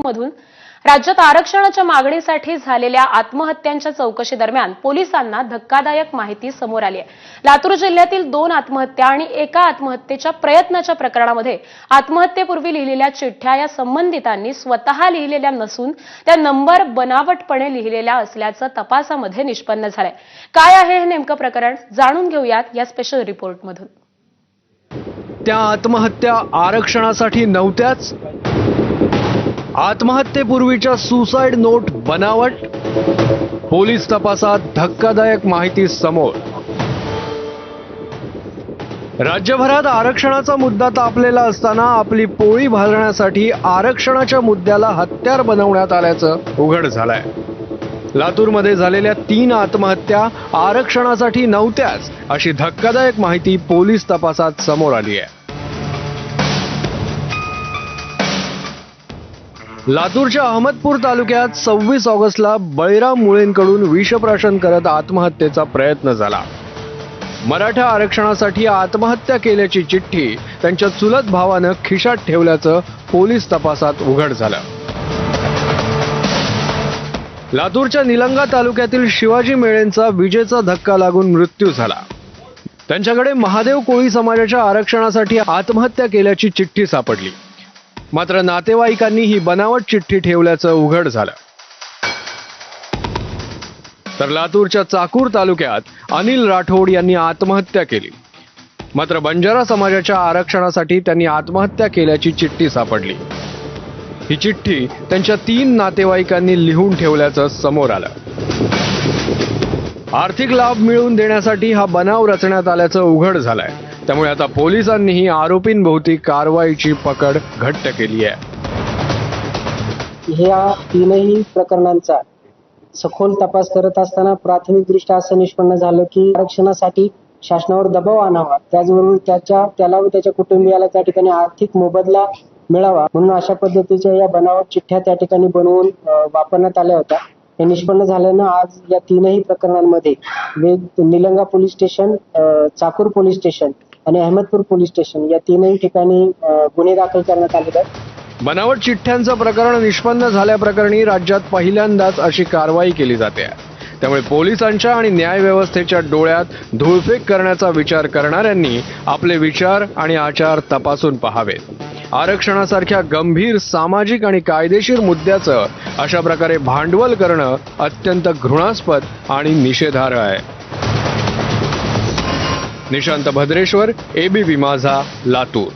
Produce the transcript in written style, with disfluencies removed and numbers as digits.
मधून राज्यात आरक्षणाच्या मागणीसाठी झालेल्या आत्महत्यांच्या चौकशी दरम्यान पोलिसांना धक्कादायक माहिती समोर आली आहे। लातूर जिल्ह्यातील 2 आत्महत्या आणि एका आत्महत्येच्या प्रयत्नाच्या प्रकरणामध्ये आत्महत्येपूर्वी लिहिलेल्या चिठ्ठ्या या संबंधितांनी स्वतः लिहिलेल्या नसून त्या नंबर बनावटपणे लिहिलेल्या असल्याचं तपासामध्ये निष्पन्न झालंय। काय आहे हे नेमकं प्रकरण जाणून घेऊयात या स्पेशल रिपोर्टमधून। त्या आत्महत्या आरक्षणासाठी नव्हत्याच। आत्महत्येपूर्वीच्या सुसाईड नोट बनावट। पोलीस तपासात धक्कादायक माहिती समोर। राज्यभरात आरक्षणाचा मुद्दा तापलेला असताना आपली पोळी भाजण्यासाठी आरक्षणाच्या मुद्द्याला हत्यार बनवण्यात आल्याचं उघड झालंय। लातूरमध्ये झालेल्या 3 आत्महत्या आरक्षणासाठी नव्हत्याच अशी धक्कादायक माहिती पोलीस तपासात समोर आली आहे। लातूरच्या अहमदपूर तालुक्यात 26 ऑगस्टला बळीराम मुळेंकडून विषप्राशन करत आत्महत्येचा प्रयत्न झाला। मराठा आरक्षणासाठी आत्महत्या केल्याची चिठ्ठी त्यांच्या चुलत भावानं खिशात ठेवल्याचं पोलीस तपासात उघड झालं। लातूरच्या निलंगा तालुक्यातील शिवाजी मेळेंचा विजेचा धक्का लागून मृत्यू झाला। त्यांच्याकडे महादेव कोळी समाजाच्या आरक्षणासाठी आत्महत्या केल्याची चिठ्ठी सापडली, मात्र नातेवाईकांनी ही बनावट चिठ्ठी ठेवल्याचं उघड झालं। तर लातूरच्या चाकूर तालुक्यात अनिल राठोड यांनी आत्महत्या केली, मात्र बंजारा समाजाच्या आरक्षणासाठी त्यांनी आत्महत्या केल्याची चिठ्ठी सापडली। ही चिठ्ठी त्यांच्या 3 नातेवाईकांनी लिहून ठेवल्याचं समोर आलं। आर्थिक लाभ मिळवून देण्यासाठी हा बनाव रचण्यात आल्याचं उघड झालंय। त्यामुळे आता पोलिसांनीही आरोपींभोवती कारवाईची पकड घट्ट केली आहे। ह्या 3ही प्रकरणांचा सखोल तपास करत असताना प्राथमिकदृष्ट्या असं निष्पन्न झालं की आरक्षणासाठी शासनावर दबाव आणावा, त्याचबरोबर त्याला व त्याच्या कुटुंबियाला त्या ठिकाणी आर्थिक मोबदला मिळावा म्हणून अशा पद्धतीच्या या बनावट चिठ्ठ्या त्या ठिकाणी बनवून वापरण्यात आल्या होत्या। हे निष्पन्न झाल्यानं आज या 3ही प्रकरणांमध्ये Nilanga police station, Chakur police station आणि अहमदपूर पोलीस स्टेशन या 3ही ठिकाणी गुन्हे दाखल करण्यात आले आहेत। बनावट चिठ्ठ्यांचं प्रकरण निष्पन्न झाल्याप्रकरणी राज्यात पहिल्यांदाच अशी कारवाई केली जाते। त्यामुळे पोलिसांच्या आणि न्याय व्यवस्थेच्या डोळ्यात धूळफेक करण्याचा विचार करणाऱ्यांनी आपले विचार आणि आचार तपासून पाहावेत। आरक्षणासारख्या गंभीर सामाजिक आणि कायदेशीर मुद्द्याचं अशा प्रकारे भांडवल करणं अत्यंत घृणास्पद आणि निषेधार्ह आहे। निशांत भद्रेश्वर, एबीपी माझा, लातूर।